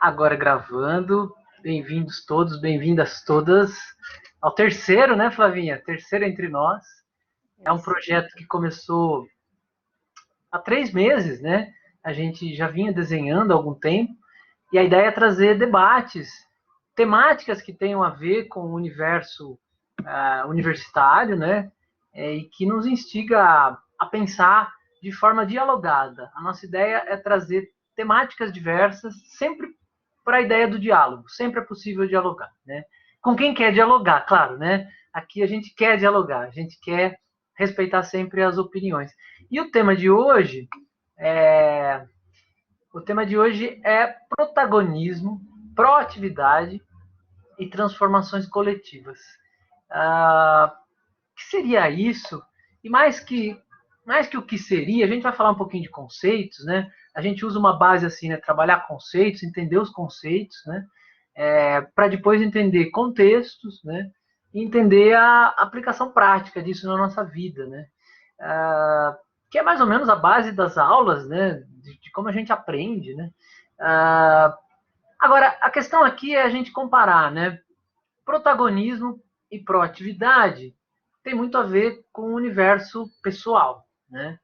Agora gravando. Bem-vindos todos, bem-vindas todas ao terceiro, né, Flavinha? Terceiro entre nós. É um projeto que começou há 3 meses, né? A gente já vinha desenhando há algum tempo. E a ideia é trazer debates, temáticas que tenham a ver com o universo universitário, né? E que nos instiga a pensar de forma dialogada. A nossa ideia é trazer temáticas diversas, sempre para a ideia do diálogo. Sempre é possível dialogar, né? Com quem quer dialogar, claro, né? Aqui a gente quer dialogar, a gente quer respeitar sempre as opiniões. E o tema de hoje é protagonismo, proatividade e transformações coletivas. O que seria isso? E mais que o que seria, a gente vai falar um pouquinho de conceitos, né? A gente usa uma base assim, né? Trabalhar conceitos, entender os conceitos, né? Para depois entender contextos, né? E entender a aplicação prática disso na nossa vida, né? Que é mais ou menos a base das aulas, né? De como a gente aprende, né? Agora, a questão aqui é a gente comparar, né? Protagonismo e proatividade tem muito a ver com o universo pessoal, né?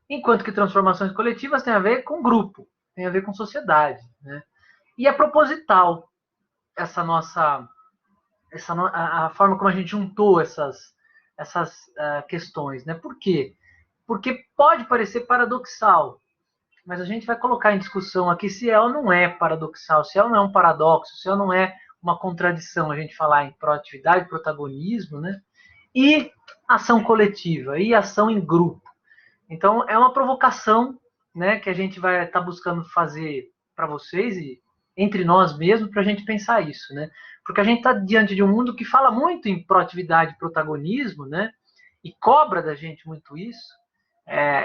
Enquanto que transformações coletivas tem a ver com grupo, tem a ver com sociedade, né? E é proposital a forma como a gente juntou essas questões, né? Por quê? Porque pode parecer paradoxal, mas a gente vai colocar em discussão aqui se ela não é paradoxal, se ela não é um paradoxo, se ela não é uma contradição a gente falar em proatividade, protagonismo, né? E ação coletiva, e ação em grupo. Então, é uma provocação, né, que a gente vai estar buscando fazer para vocês e entre nós mesmos para a gente pensar isso, né? Porque a gente está diante de um mundo que fala muito em proatividade e protagonismo, né? E cobra da gente muito isso.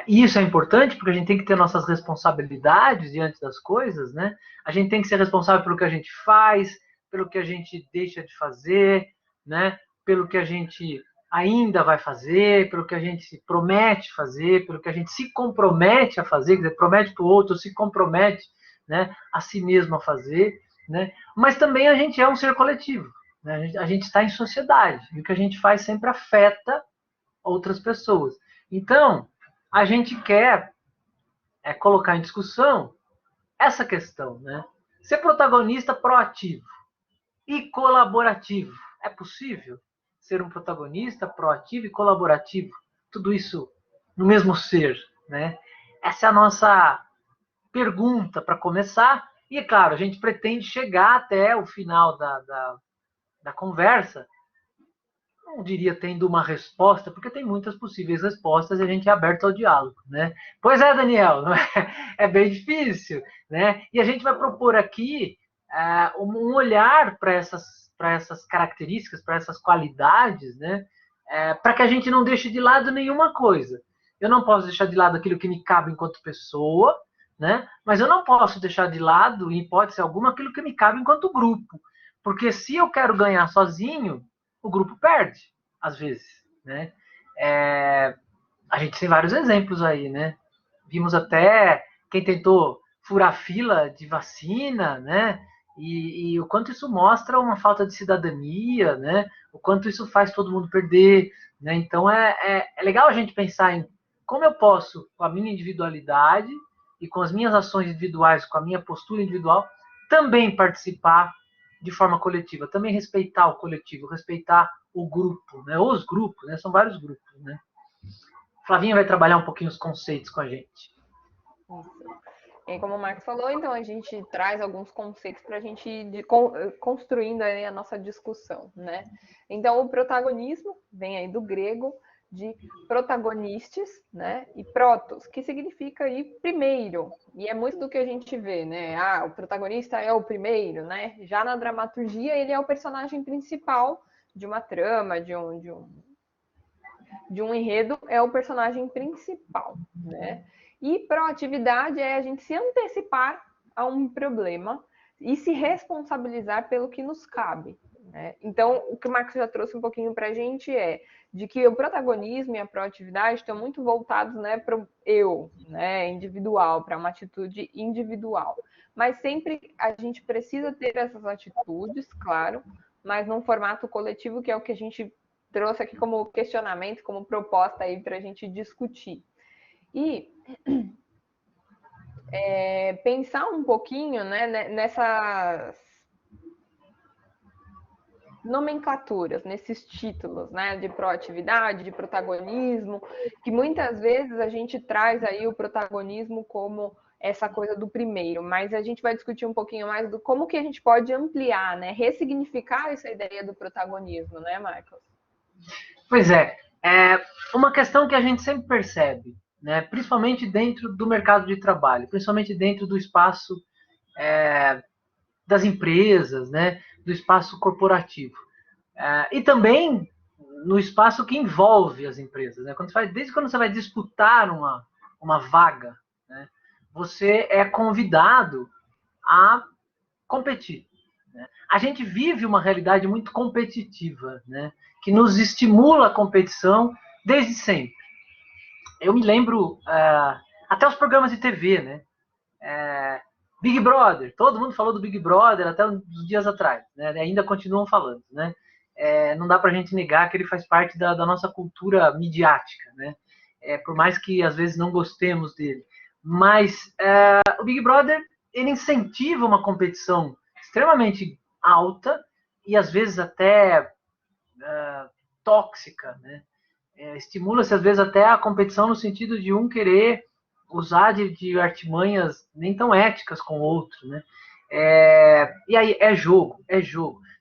E isso é importante porque a gente tem que ter nossas responsabilidades diante das coisas, né? A gente tem que ser responsável pelo que a gente faz, pelo que a gente deixa de fazer, né? Pelo que a gente ainda vai fazer, pelo que a gente se promete fazer, pelo que a gente se compromete a fazer, quer dizer, promete para o outro, se compromete, né, a si mesmo a fazer, né? Mas também a gente é um ser coletivo, né? A gente está em sociedade e o que a gente faz sempre afeta outras pessoas. Então, a gente quer colocar em discussão essa questão, né? Ser protagonista proativo e colaborativo. É possível ser um protagonista proativo e colaborativo? Tudo isso no mesmo ser, né? Essa é a nossa pergunta para começar. E, é claro, a gente pretende chegar até o final da conversa, não diria tendo uma resposta, porque tem muitas possíveis respostas e a gente é aberto ao diálogo, né? Pois é, Daniel, não é? É bem difícil, né? E a gente vai propor aqui um olhar para essas características, para essas qualidades, né? Para que a gente não deixe de lado nenhuma coisa. Eu não posso deixar de lado aquilo que me cabe enquanto pessoa, né? Mas eu não posso deixar de lado, em hipótese alguma, aquilo que me cabe enquanto grupo. Porque se eu quero ganhar sozinho, o grupo perde, às vezes, né? A gente tem vários exemplos aí, né? Vimos até quem tentou furar fila de vacina, né? E o quanto isso mostra uma falta de cidadania, né? O quanto isso faz todo mundo perder, né? Então é legal a gente pensar em como eu posso, com a minha individualidade e com as minhas ações individuais, com a minha postura individual, também participar de forma coletiva, também respeitar o coletivo, respeitar o grupo, né? Os grupos, né? São vários grupos, né? Flavinha vai trabalhar um pouquinho os conceitos com a gente. Isso. E como o Marcos falou, então a gente traz alguns conceitos para a gente ir construindo aí a nossa discussão, né? Então, o protagonismo vem aí do grego de protagonistes, né? E protos, que significa aí primeiro. E é muito do que a gente vê, né? Ah, o protagonista é o primeiro, né? Já na dramaturgia, ele é o personagem principal de uma trama, de um enredo, é o personagem principal, né? E proatividade é a gente se antecipar a um problema e se responsabilizar pelo que nos cabe, né? Então, o que o Marcos já trouxe um pouquinho para a gente é de que o protagonismo e a proatividade estão muito voltados, né, para o eu, né, individual, para uma atitude individual. mas sempre a gente precisa ter essas atitudes, claro, mas num formato coletivo, que é o que a gente trouxe aqui como questionamento, como proposta aí para a gente discutir. E pensar um pouquinho, né, nessas nomenclaturas, nesses títulos, né, de proatividade, de protagonismo, que muitas vezes a gente traz aí o protagonismo como essa coisa do primeiro, mas a gente vai discutir um pouquinho mais do como que a gente pode ampliar, né, ressignificar essa ideia do protagonismo, né, Marcos? Pois é uma questão que a gente sempre percebe, né, principalmente dentro do mercado de trabalho, principalmente dentro do espaço das empresas, né, do espaço corporativo. E também no espaço que envolve as empresas. Né? Desde quando você vai disputar uma vaga, né, você é convidado a competir. Né? A gente vive uma realidade muito competitiva, né, que nos estimula a competição desde sempre. Eu me lembro até os programas de TV, né? Big Brother, todo mundo falou do Big Brother até uns dias atrás, né? Ainda continuam falando, né? Não dá para a gente negar que ele faz parte da nossa cultura midiática, né? Por mais que às vezes não gostemos dele. Mas o Big Brother, ele incentiva uma competição extremamente alta e às vezes até tóxica, né? Estimula-se às vezes até a competição no sentido de um querer usar de artimanhas nem tão éticas com o outro, né? E aí, é jogo.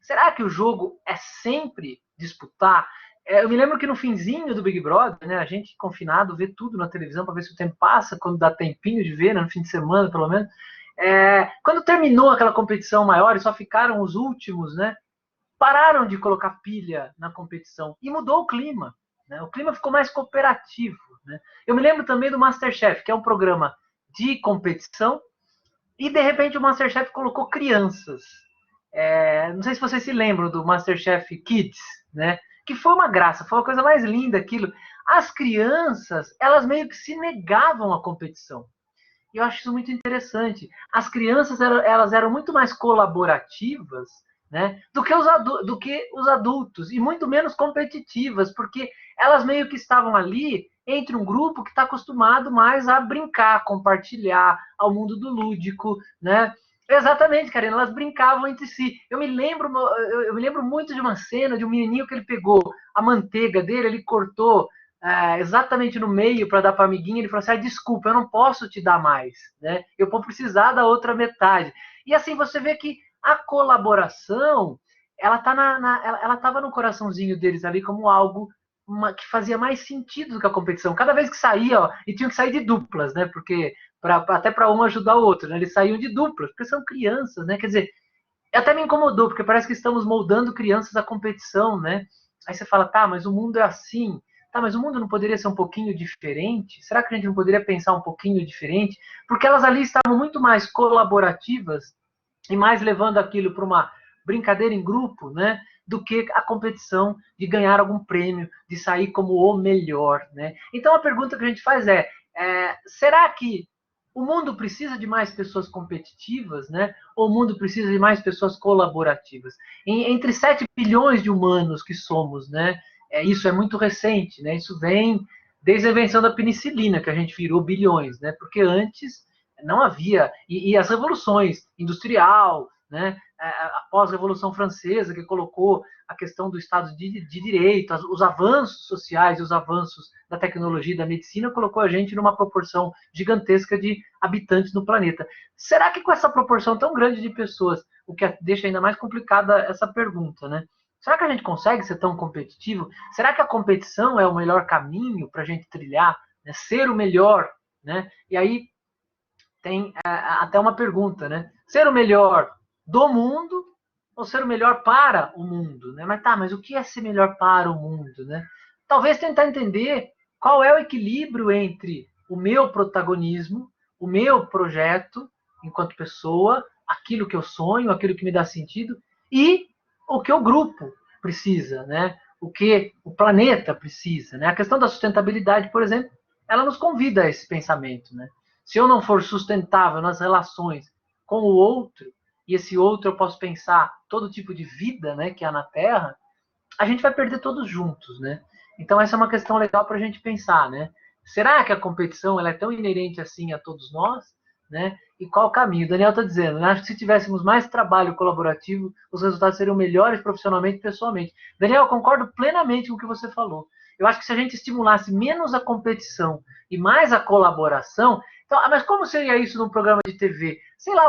Será que o jogo é sempre disputar? Eu me lembro que no finzinho do Big Brother, né, a gente confinado vê tudo na televisão para ver se o tempo passa, quando dá tempinho de ver, né, no fim de semana pelo menos. Quando terminou aquela competição maior e só ficaram os últimos, né, pararam de colocar pilha na competição e mudou o clima. Né? O clima ficou mais cooperativo. Né? Eu me lembro também do MasterChef, que é um programa de competição, e de repente o MasterChef colocou crianças. Não sei se vocês se lembram do MasterChef Kids, né? Que foi uma graça, foi uma coisa mais linda aquilo. As crianças, elas meio que se negavam à competição. E eu acho isso muito interessante. As crianças, elas eram muito mais colaborativas, né, do que os adultos, e muito menos competitivas, porque elas meio que estavam ali entre um grupo que está acostumado mais a brincar, compartilhar, ao mundo do lúdico, né? Exatamente, Karina, elas brincavam entre si. Eu me lembro muito de uma cena de um menininho que ele pegou a manteiga dele, ele cortou exatamente no meio para dar para a amiguinha, ele falou assim, desculpa, eu não posso te dar mais, né? Eu vou precisar da outra metade. E assim, você vê que a colaboração, ela estava no coraçãozinho deles ali como algo que fazia mais sentido do que a competição. Cada vez que saía, e tinham que sair de duplas, né? Porque até para um ajudar o outro, né? Eles saíam de duplas, porque são crianças, né? Quer dizer, até me incomodou, porque parece que estamos moldando crianças à competição, né? Aí você fala, tá, mas o mundo é assim. Tá, mas o mundo não poderia ser um pouquinho diferente? Será que a gente não poderia pensar um pouquinho diferente? Porque elas ali estavam muito mais colaborativas e mais levando aquilo para uma brincadeira em grupo, né? Do que a competição de ganhar algum prêmio, de sair como o melhor, né? Então a pergunta que a gente faz será que o mundo precisa de mais pessoas competitivas, né? Ou o mundo precisa de mais pessoas colaborativas? Entre 7 bilhões de humanos que somos, né? Isso é muito recente, né? Isso vem desde a invenção da penicilina, que a gente virou bilhões, né? Porque antes não havia, e as revoluções industrial, né? Após a Revolução Francesa, que colocou a questão do Estado de Direito, os avanços sociais e os avanços da tecnologia e da medicina, colocou a gente numa proporção gigantesca de habitantes no planeta. Será que com essa proporção tão grande de pessoas, o que deixa ainda mais complicada essa pergunta, né? Será que a gente consegue ser tão competitivo? Será que a competição é o melhor caminho para a gente trilhar, né? Ser o melhor, né? E aí tem até uma pergunta, né? Ser o melhor do mundo ou ser o melhor para o mundo, né? Mas o que é ser melhor para o mundo, né? Talvez tentar entender qual é o equilíbrio entre o meu protagonismo, o meu projeto enquanto pessoa, aquilo que eu sonho, aquilo que me dá sentido, e o que o grupo precisa, né? O que o planeta precisa, né? A questão da sustentabilidade, por exemplo, ela nos convida a esse pensamento, né? Se eu não for sustentável nas relações com o outro, e esse outro eu posso pensar todo tipo de vida, né, que há na Terra, a gente vai perder todos juntos, né? Então essa é uma questão legal para a gente pensar, né? Será que a competição ela é tão inerente assim a todos nós, né? E qual o caminho? O Daniel está dizendo, né? Acho que se tivéssemos mais trabalho colaborativo, os resultados seriam melhores profissionalmente e pessoalmente. Daniel, eu concordo plenamente com o que você falou. Eu acho que se a gente estimulasse menos a competição e mais a colaboração, então, mas como seria isso num programa de TV? Sei lá,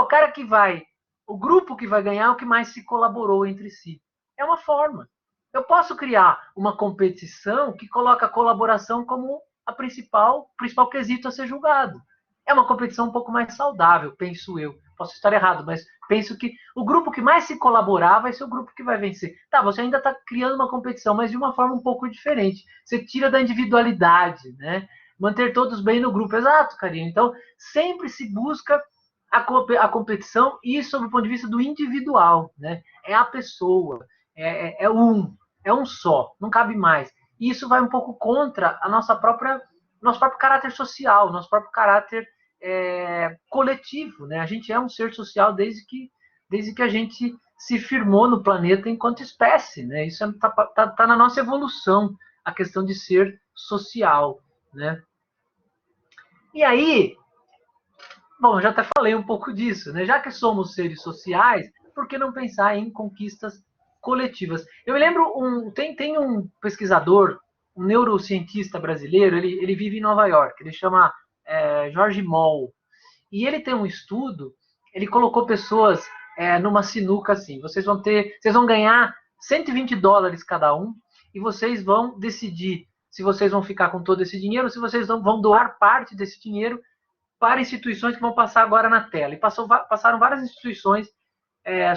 o grupo que vai ganhar é o que mais se colaborou entre si. É uma forma. Eu posso criar uma competição que coloca a colaboração como a principal quesito a ser julgado. É uma competição um pouco mais saudável, penso eu. Posso estar errado, mas penso que o grupo que mais se colaborar vai ser o grupo que vai vencer. Tá, você ainda está criando uma competição, mas de uma forma um pouco diferente. Você tira da individualidade, né? Manter todos bem no grupo. Exato, Karine. Então, sempre se busca a competição e sob o ponto de vista do individual, né? É a pessoa, é um só, não cabe mais. E isso vai um pouco contra a nosso próprio caráter social, nosso próprio caráter coletivo, né? A gente é um ser social desde que a gente se firmou no planeta enquanto espécie, né? Isso tá na nossa evolução, a questão de ser social, né? E aí, bom, já até falei um pouco disso, né? Já que somos seres sociais, por que não pensar em conquistas coletivas? Eu me lembro, tem um pesquisador, um neurocientista brasileiro, ele vive em Nova York, ele chama Jorge Moll, e ele tem um estudo, ele colocou pessoas numa sinuca assim, vocês vão ganhar US$ 120 cada um, e vocês vão decidir se vocês vão ficar com todo esse dinheiro, ou se vocês vão doar parte desse dinheiro para instituições que vão passar agora na tela. E passaram várias instituições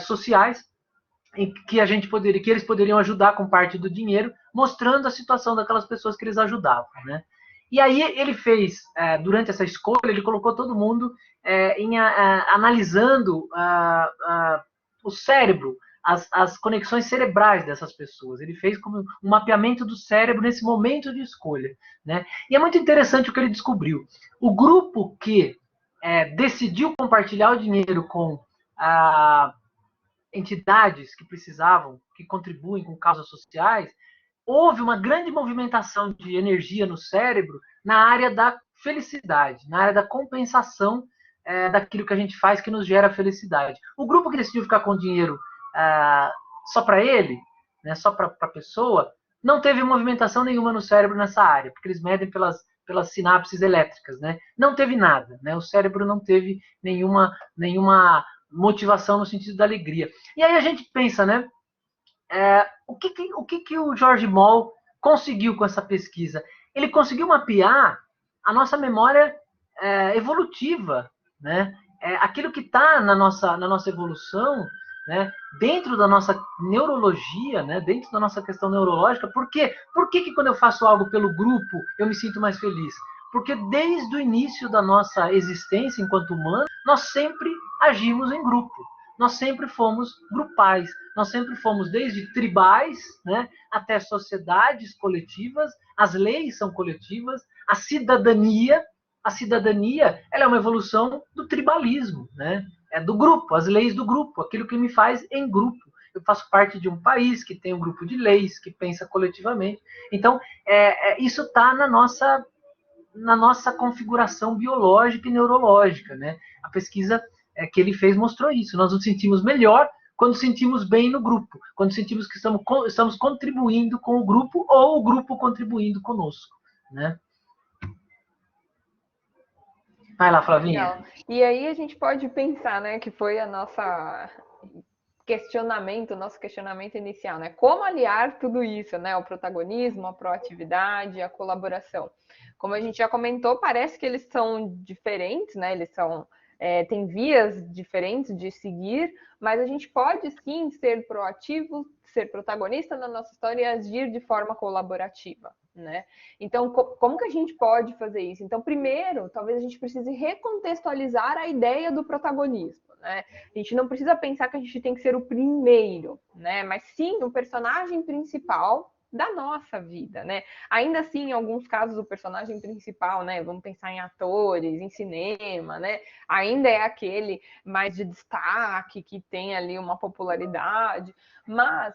sociais em que que eles poderiam ajudar com parte do dinheiro, mostrando a situação daquelas pessoas que eles ajudavam, né? E aí ele fez, durante essa escolha, ele colocou todo mundo analisando o cérebro, as conexões cerebrais dessas pessoas. Ele fez como um mapeamento do cérebro nesse momento de escolha, né? E é muito interessante o que ele descobriu. O grupo que decidiu compartilhar o dinheiro com entidades que precisavam, que contribuem com causas sociais, houve uma grande movimentação de energia no cérebro na área da felicidade, na área da compensação daquilo que a gente faz que nos gera felicidade. O grupo que decidiu ficar com dinheiro só para ele, né, só para a pessoa, não teve movimentação nenhuma no cérebro nessa área, porque eles medem pelas sinapses elétricas, né? Não teve nada, né? O cérebro não teve nenhuma motivação no sentido da alegria. E aí a gente pensa, né? O que o George Moll conseguiu com essa pesquisa? Ele conseguiu mapear a nossa memória evolutiva, né? Aquilo que está na nossa evolução, né? Dentro da nossa neurologia, né? Dentro da nossa questão neurológica. Por quê? Por que quando eu faço algo pelo grupo, eu me sinto mais feliz? Porque desde o início da nossa existência enquanto humanos, nós sempre agimos em grupo. Nós sempre fomos grupais, nós sempre fomos desde tribais, né, até sociedades coletivas, as leis são coletivas, a cidadania ela é uma evolução do tribalismo, né? É do grupo, as leis do grupo, aquilo que me faz em grupo. Eu faço parte de um país que tem um grupo de leis, que pensa coletivamente. Então, isso está na nossa configuração biológica e neurológica, né? A pesquisa que ele fez mostrou isso. Nós nos sentimos melhor quando sentimos bem no grupo, quando sentimos que estamos contribuindo com o grupo ou o grupo contribuindo conosco, né? Vai lá, Flavinha. Legal. E aí a gente pode pensar, né, que foi nosso questionamento inicial, né? Como aliar tudo isso, né? O protagonismo, a proatividade, a colaboração. Como a gente já comentou, parece que eles são diferentes, né? Eles têm vias diferentes de seguir, mas a gente pode sim ser proativo, ser protagonista na nossa história e agir de forma colaborativa, né? Então, como que a gente pode fazer isso? Então, primeiro, talvez a gente precise recontextualizar a ideia do protagonismo, né? A gente não precisa pensar que a gente tem que ser o primeiro, né? Mas sim o personagem principal da nossa vida, né? Ainda assim, em alguns casos, o personagem principal, né? Vamos pensar em atores, em cinema, né? Ainda é aquele mais de destaque, que tem ali uma popularidade, mas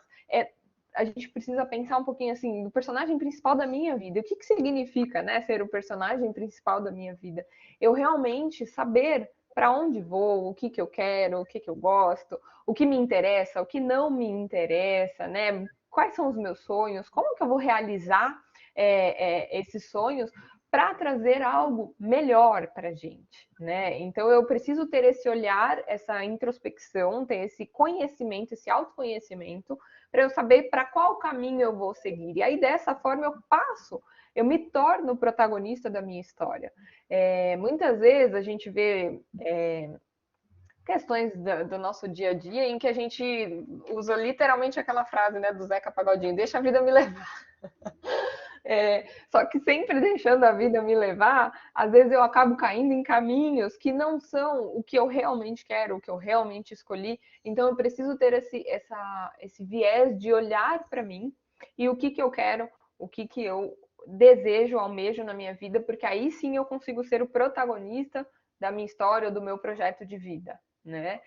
a gente precisa pensar um pouquinho assim, do personagem principal da minha vida. O que significa, né, ser o personagem principal da minha vida? Eu realmente saber para onde vou, o que eu quero, o que eu gosto, o que me interessa, o que não me interessa, né? Quais são os meus sonhos? Como que eu vou realizar esses sonhos para trazer algo melhor para a gente, né? Então eu preciso ter esse olhar, essa introspecção, ter esse conhecimento, esse autoconhecimento, para eu saber para qual caminho eu vou seguir. E aí dessa forma eu me torno o protagonista da minha história. Muitas vezes a gente vê questões do nosso dia a dia em que a gente usa literalmente aquela frase, né, do Zeca Pagodinho: deixa a vida me levar. Só que sempre deixando a vida me levar, às vezes eu acabo caindo em caminhos que não são o que eu realmente quero, o que eu realmente escolhi. Então eu preciso ter esse viés de olhar para mim e o que eu quero, o que eu desejo, almejo na minha vida, porque aí sim eu consigo ser o protagonista da minha história, do meu projeto de vida, né?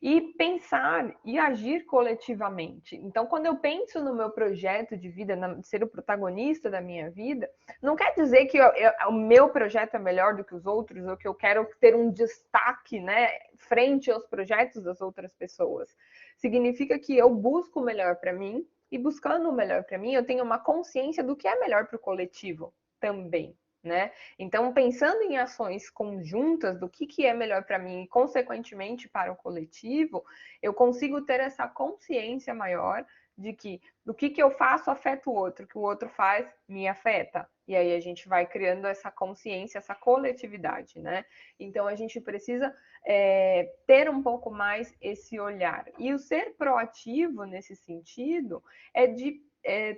E pensar e agir coletivamente. Então, quando eu penso no meu projeto de vida, de ser o protagonista da minha vida, não quer dizer que o meu projeto é melhor do que os outros, ou que eu quero ter um destaque, né, frente aos projetos das outras pessoas. Significa que eu busco o melhor para mim, e buscando o melhor para mim, eu tenho uma consciência do que é melhor para o coletivo também. Né? Então, pensando em ações conjuntas do que é melhor para mim e, consequentemente, para o coletivo, eu consigo ter essa consciência maior de que o que eu faço afeta o outro, o que o outro faz me afeta. E aí a gente vai criando essa consciência, essa coletividade, né? Então, a gente precisa ter um pouco mais esse olhar. E o ser proativo nesse sentido é de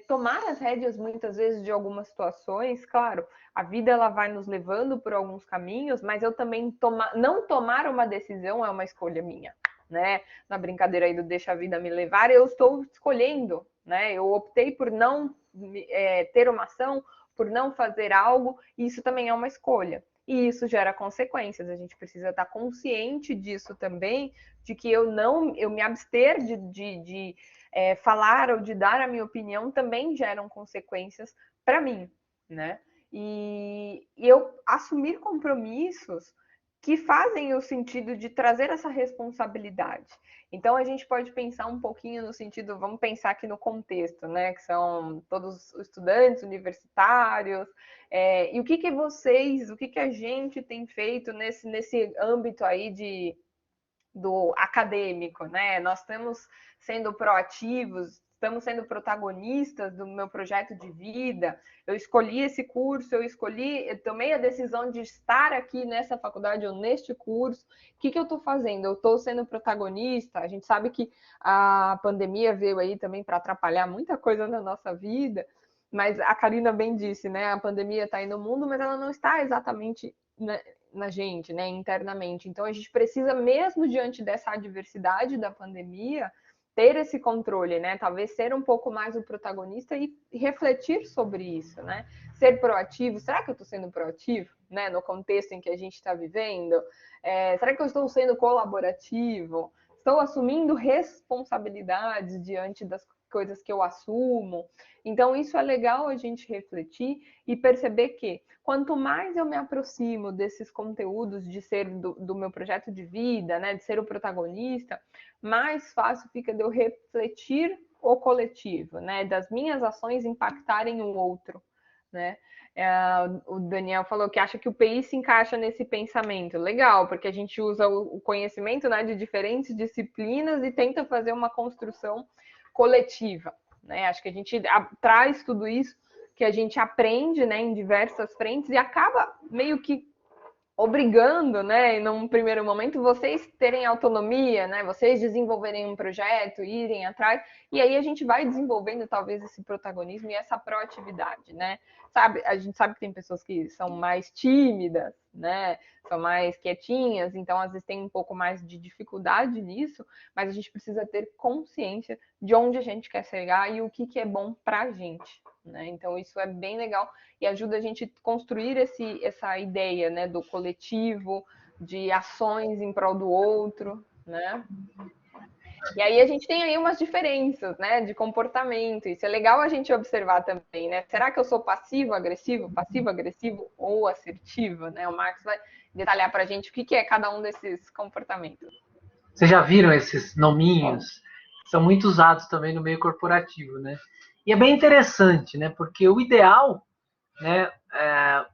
tomar as rédeas muitas vezes de algumas situações. Claro, a vida ela vai nos levando por alguns caminhos, mas eu também não tomar uma decisão é uma escolha minha, né? Na brincadeira aí do deixa a vida me levar, eu estou escolhendo, né? Eu optei por não ter uma ação, por não fazer algo, e isso também é uma escolha. E isso gera consequências. A gente precisa estar consciente disso também, de que eu me abster de falar ou de dar a minha opinião também geram consequências para mim, né? E eu assumir compromissos que fazem o sentido de trazer essa responsabilidade. Então a gente pode pensar um pouquinho no sentido, vamos pensar aqui no contexto, né? Que são todos os estudantes universitários, e o que vocês, o que a gente tem feito nesse âmbito aí do acadêmico, né? Nós estamos sendo proativos, estamos sendo protagonistas do meu projeto de vida. Eu escolhi esse curso, eu tomei a decisão de estar aqui nessa faculdade ou neste curso. O que eu estou fazendo? Eu estou sendo protagonista. A gente sabe que a pandemia veio aí também para atrapalhar muita coisa na nossa vida, mas a Karina bem disse, né? A pandemia está aí no mundo, mas ela não está exatamente na gente, né, internamente. Então a gente precisa, mesmo diante dessa adversidade da pandemia, ter esse controle, né? Talvez ser um pouco mais o protagonista e refletir sobre isso, né? Ser proativo. Será que eu estou sendo proativo, né? No contexto em que a gente está vivendo? Será que eu estou sendo colaborativo? Estou assumindo responsabilidades diante das coisas que eu assumo? Então, isso é legal a gente refletir e perceber que quanto mais eu me aproximo desses conteúdos de ser do meu projeto de vida, né, de ser o protagonista, mais fácil fica de eu refletir o coletivo, né, das minhas ações impactarem o outro, né? O Daniel falou que acha que o PI se encaixa nesse pensamento. Legal, porque a gente usa o conhecimento, né, de diferentes disciplinas e tenta fazer uma construção coletiva, né? Acho que a gente traz tudo isso que a gente aprende, né, em diversas frentes e acaba meio que obrigando, né, num primeiro momento, vocês terem autonomia, né, vocês desenvolverem um projeto, irem atrás, e aí a gente vai desenvolvendo talvez esse protagonismo e essa proatividade, né? Sabe, a gente sabe que tem pessoas que são mais tímidas, né, são mais quietinhas, então às vezes tem um pouco mais de dificuldade nisso, mas a gente precisa ter consciência de onde a gente quer chegar e o que é bom pra gente, né? Então isso é bem legal e ajuda a gente a construir essa ideia, né, do coletivo, de ações em prol do outro, né? E aí a gente tem aí umas diferenças, né, de comportamento. Isso é legal a gente observar também, né? Será que eu sou passivo, agressivo ou assertivo, né? O Marcos vai detalhar para a gente o que é cada um desses comportamentos. Vocês já viram esses nominhos? São muito usados também no meio corporativo, né? E é bem interessante, né? Porque o ideal, né,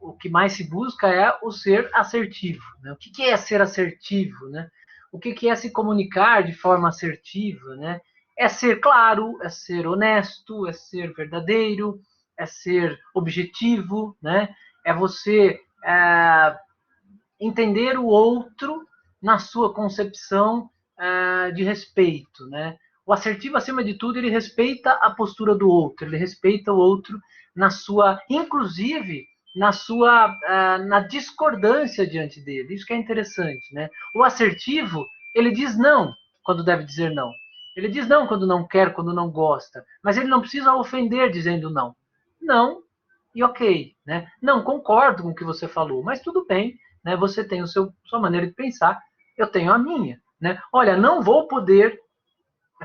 o que mais se busca é o ser assertivo. Né? O que é ser assertivo, né? O que é se comunicar de forma assertiva, né? É ser claro, é ser honesto, é ser verdadeiro, é ser objetivo, né? É você entender o outro na sua concepção de respeito, né? O assertivo, acima de tudo, ele respeita a postura do outro, ele respeita o outro na sua, inclusive, na discordância diante dele. Isso que é interessante, né? O assertivo, ele diz não quando deve dizer não. Ele diz não quando não quer, quando não gosta, mas ele não precisa ofender dizendo não. Não e ok, né? Não concordo com o que você falou, mas tudo bem, né? Você tem sua maneira de pensar, eu tenho a minha, né? Olha, não vou poder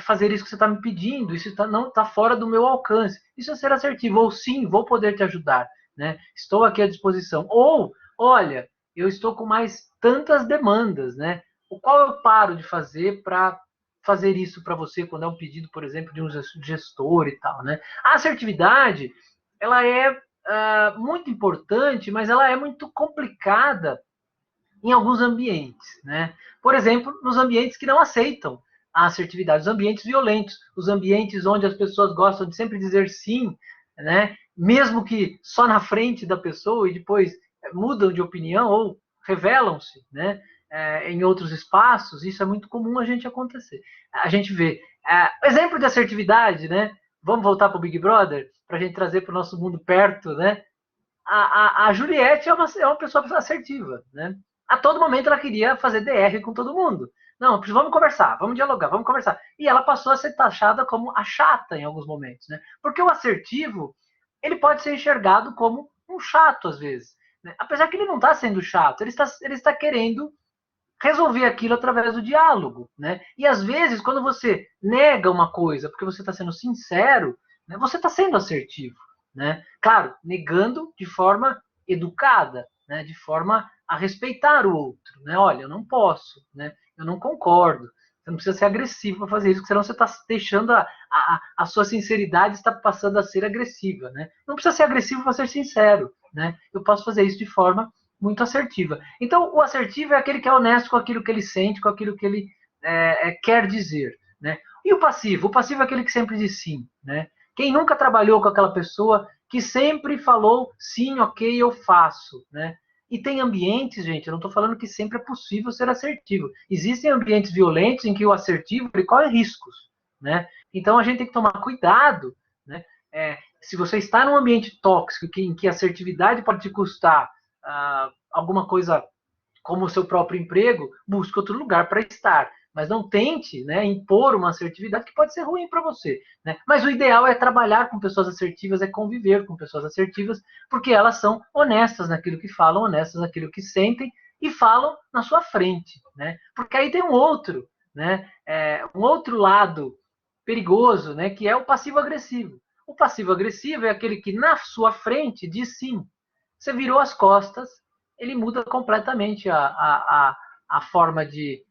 fazer isso que você está me pedindo, isso não está fora do meu alcance. Isso é ser assertivo. Ou sim, vou poder te ajudar, né? Estou aqui à disposição. Ou, olha, eu estou com mais tantas demandas, né? O qual eu paro de fazer para fazer isso para você quando é um pedido, por exemplo, de um gestor e tal, né? A assertividade, ela é muito importante, mas ela é muito complicada em alguns ambientes, né? Por exemplo, nos ambientes que não aceitam a assertividade, os ambientes violentos, os ambientes onde as pessoas gostam de sempre dizer sim, né? Mesmo que só na frente da pessoa e depois mudam de opinião ou revelam-se, né? Em outros espaços, isso é muito comum a gente acontecer. A gente vê. Exemplo de assertividade, né? Vamos voltar para o Big Brother, para a gente trazer para o nosso mundo perto, né? A Juliette é uma pessoa assertiva, né? A todo momento ela queria fazer DR com todo mundo. Não, vamos conversar, vamos dialogar, vamos conversar. E ela passou a ser taxada como a chata em alguns momentos, né? Porque o assertivo, ele pode ser enxergado como um chato às vezes, né? Apesar que ele não está sendo chato, ele está querendo resolver aquilo através do diálogo, né? E às vezes, quando você nega uma coisa porque você está sendo sincero, né, você está sendo assertivo, né? Claro, negando de forma educada, né? De forma a respeitar o outro, né? Olha, eu não posso, né? Eu não concordo. Você não precisa ser agressivo para fazer isso, porque senão você está deixando a sua sinceridade está passando a ser agressiva, né? Não precisa ser agressivo para ser sincero, né? Eu posso fazer isso de forma muito assertiva. Então, o assertivo é aquele que é honesto com aquilo que ele sente, com aquilo que ele quer dizer, né? E o passivo? O passivo é aquele que sempre diz sim, né? Quem nunca trabalhou com aquela pessoa que sempre falou sim, ok, eu faço, né? E tem ambientes, gente, eu não estou falando que sempre é possível ser assertivo. Existem ambientes violentos em que o assertivo ele corre riscos, né? Então a gente tem que tomar cuidado, né? Se você está num ambiente tóxico em que a assertividade pode te custar alguma coisa como o seu próprio emprego, busque outro lugar para estar. Mas não tente, né, impor uma assertividade que pode ser ruim para você, né? Mas o ideal é trabalhar com pessoas assertivas, é conviver com pessoas assertivas, porque elas são honestas naquilo que falam, honestas naquilo que sentem e falam na sua frente, né? Porque aí tem um outro, né? Um outro lado perigoso, né? Que é o passivo-agressivo. O passivo-agressivo é aquele que na sua frente diz sim. Você virou as costas, ele muda completamente a forma de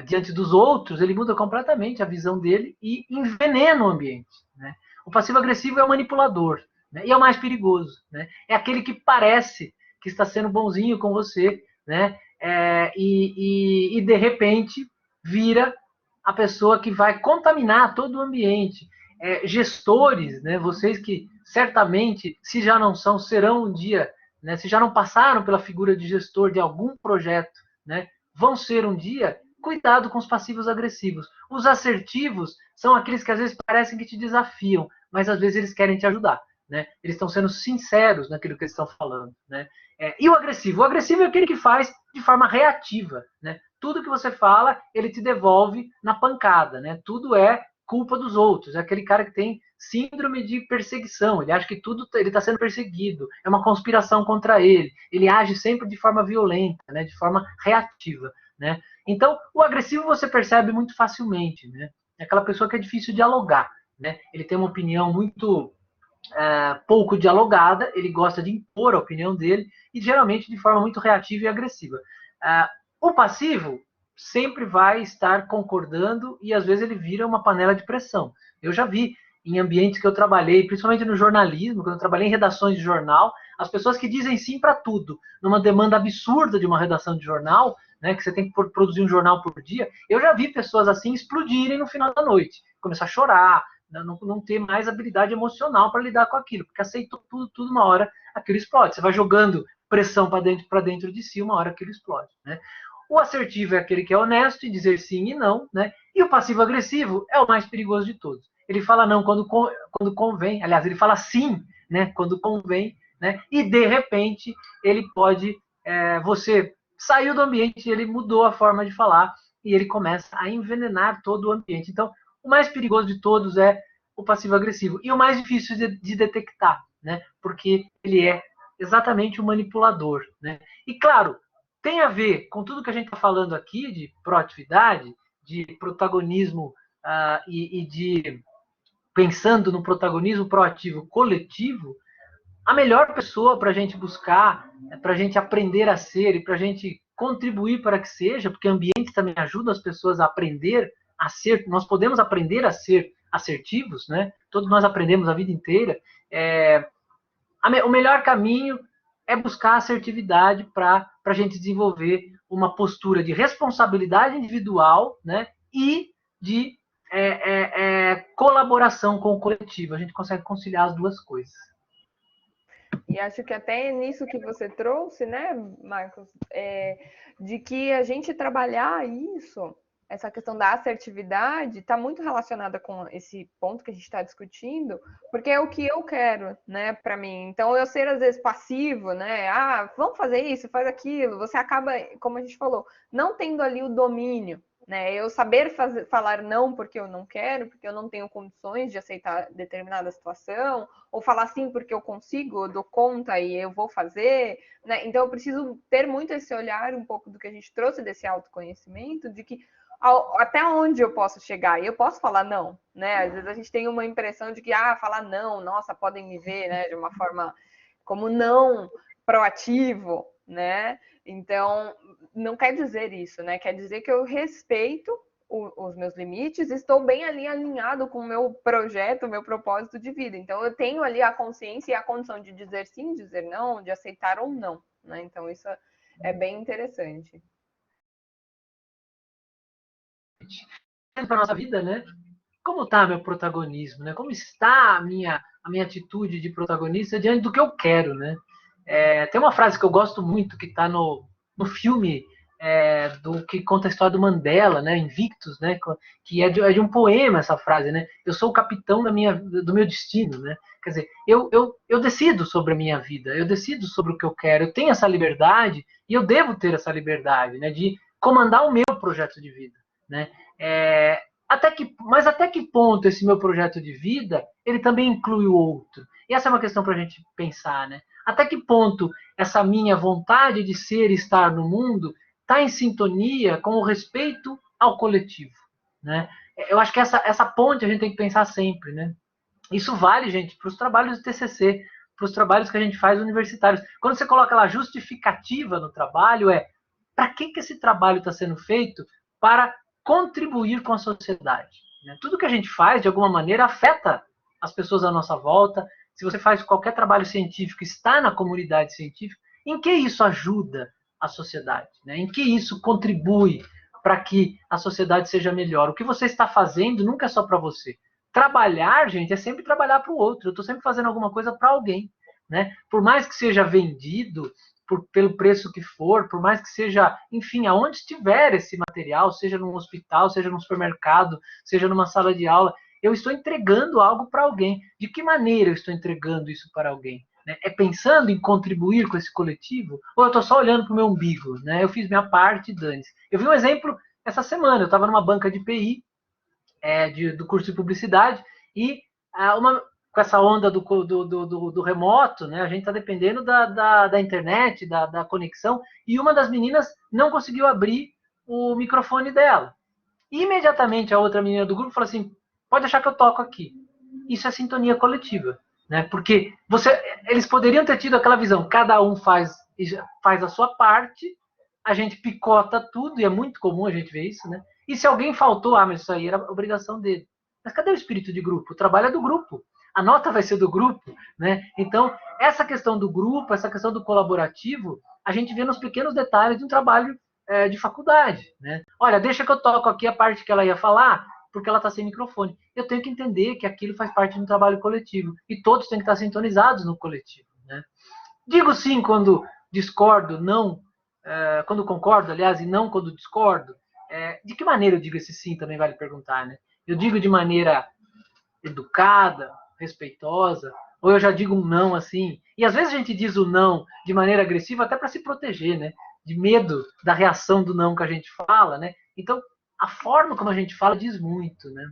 diante dos outros, ele muda completamente a visão dele e envenena o ambiente, né? O passivo-agressivo é o manipulador, né? E é o mais perigoso, né? É aquele que parece que está sendo bonzinho com você, né? E de repente vira a pessoa que vai contaminar todo o ambiente. Gestores, né? Vocês que certamente, se já não são, serão um dia né, se já não passaram pela figura de gestor de algum projeto, né, vão ser um dia, cuidado com os passivos agressivos. Os assertivos são aqueles que às vezes parecem que te desafiam, mas às vezes eles querem te ajudar. Né? Eles estão sendo sinceros naquilo que eles estão falando. Né? E o agressivo? O agressivo é aquele que faz de forma reativa. Né? Tudo que você fala, ele te devolve na pancada. Né? Tudo é culpa dos outros. É aquele cara que tem síndrome de perseguição. Ele acha que tudo ele está sendo perseguido. É uma conspiração contra ele. Ele age sempre de forma violenta, né? De forma reativa. Né? Então, o agressivo você percebe muito facilmente. Né? É aquela pessoa que é difícil dialogar. Né? Ele tem uma opinião muito pouco dialogada, ele gosta de impor a opinião dele e geralmente de forma muito reativa e agressiva. O passivo sempre vai estar concordando e às vezes ele vira uma panela de pressão. Eu já vi em ambientes que eu trabalhei, principalmente no jornalismo, quando eu trabalhei em redações de jornal, as pessoas que dizem sim para tudo, numa demanda absurda de uma redação de jornal, né, que você tem que produzir um jornal por dia, eu já vi pessoas assim explodirem no final da noite, começar a chorar, não ter mais habilidade emocional para lidar com aquilo, porque aceitou tudo, uma hora aquilo explode. Você vai jogando pressão para dentro de si, uma hora aquilo explode. Né? O assertivo é aquele que é honesto em dizer sim e não, né? E o passivo-agressivo é o mais perigoso de todos. Ele fala não quando convém, aliás, ele fala sim, né? Quando convém, né? E de repente ele pode, você saiu do ambiente, ele mudou a forma de falar e ele começa a envenenar todo o ambiente. Então, o mais perigoso de todos é o passivo-agressivo. E o mais difícil de detectar, né? Porque ele é exatamente o manipulador. Né? E, claro, tem a ver com tudo que a gente está falando aqui de proatividade, de protagonismo e de pensando no protagonismo proativo coletivo, a melhor pessoa para a gente buscar, para a gente aprender a ser e para a gente contribuir para que seja, porque ambientes também ajudam as pessoas a aprender a ser, nós podemos aprender a ser assertivos, né? Todos nós aprendemos a vida inteira. O melhor caminho é buscar assertividade para a gente desenvolver uma postura de responsabilidade individual, né? E de colaboração com o coletivo. A gente consegue conciliar as duas coisas. E acho que até nisso que você trouxe, né, Marcos, de que a gente trabalhar isso, essa questão da assertividade, está muito relacionada com esse ponto que a gente está discutindo, porque é o que eu quero, né, para mim. Então, eu ser às vezes passivo, né, vamos fazer isso, faz aquilo, você acaba, como a gente falou, não tendo ali o domínio. Né? Eu saber falar não porque eu não quero, porque eu não tenho condições de aceitar determinada situação, ou falar sim porque eu consigo, eu dou conta e eu vou fazer. Né? Então eu preciso ter muito esse olhar, um pouco do que a gente trouxe desse autoconhecimento, de que até onde eu posso chegar? E eu posso falar não, né? Às vezes a gente tem uma impressão de que, falar não, nossa, podem me ver, né, de uma forma como não proativo, né? Então, não quer dizer isso, né? Quer dizer que eu respeito os meus limites, estou bem ali alinhado com o meu projeto, o meu propósito de vida. Então, eu tenho ali a consciência e a condição de dizer sim, dizer não, de aceitar ou não, né? Então, isso é bem interessante. Para a nossa vida, né? Como está meu protagonismo, né? Como está a minha atitude de protagonista diante do que eu quero, né? Tem uma frase que eu gosto muito que está no filme do que conta a história do Mandela, né? Invictus, né? Que é de um poema essa frase, né? Eu sou o capitão do meu destino, né? Quer dizer, eu decido sobre a minha vida, eu decido sobre o que eu quero, eu tenho essa liberdade e eu devo ter essa liberdade, né? De comandar o meu projeto de vida, né? Mas até que ponto esse meu projeto de vida ele também inclui o outro? E essa é uma questão para a gente pensar, né? Até que ponto essa minha vontade de ser e estar no mundo está em sintonia com o respeito ao coletivo, né? Eu acho que essa ponte a gente tem que pensar sempre, né? Isso vale, gente, para os trabalhos do TCC, para os trabalhos que a gente faz universitários. Quando você coloca lá justificativa no trabalho, para que esse trabalho está sendo feito? Para contribuir com a sociedade. Né? Tudo que a gente faz, de alguma maneira, afeta as pessoas à nossa volta. Se você faz qualquer trabalho científico, está na comunidade científica, em que isso ajuda a sociedade? Né? Em que isso contribui para que a sociedade seja melhor? O que você está fazendo nunca é só para você. Trabalhar, gente, é sempre trabalhar para o outro. Eu estou sempre fazendo alguma coisa para alguém. né? Por mais que seja vendido pelo preço que for, por mais que seja, enfim, aonde estiver esse material, seja num hospital, seja num supermercado, seja numa sala de aula, eu estou entregando algo para alguém. De que maneira eu estou entregando isso para alguém? É pensando em contribuir com esse coletivo? Ou eu estou só olhando para o meu umbigo? Né? Eu fiz minha parte, dane-se. Eu vi um exemplo essa semana, eu estava numa banca de PI, do curso de publicidade, e com essa onda do remoto, né, a gente está dependendo da internet, da conexão, e uma das meninas não conseguiu abrir o microfone dela. E imediatamente a outra menina do grupo falou assim, pode deixar que eu toco aqui. Isso é sintonia coletiva, né? Porque eles poderiam ter tido aquela visão, cada um faz a sua parte, a gente picota tudo, e é muito comum a gente ver isso, né? E se alguém faltou, mas isso aí era obrigação dele. Mas cadê o espírito de grupo? O trabalho é do grupo. A nota vai ser do grupo, né? Então, essa questão do grupo, essa questão do colaborativo, a gente vê nos pequenos detalhes de um trabalho de faculdade, né? Olha, deixa que eu toco aqui a parte que ela ia falar, porque ela está sem microfone. Eu tenho que entender que aquilo faz parte de um trabalho coletivo e todos têm que estar sintonizados no coletivo, né? Digo sim quando discordo, não quando concordo, aliás, e não quando discordo. De que maneira eu digo esse sim também vale perguntar, né? Eu digo de maneira educada, respeitosa, ou eu já digo um não assim. E às vezes a gente diz o não de maneira agressiva até para se proteger, né? De medo da reação do não que a gente fala, né? Então, a forma como a gente fala diz muito, né?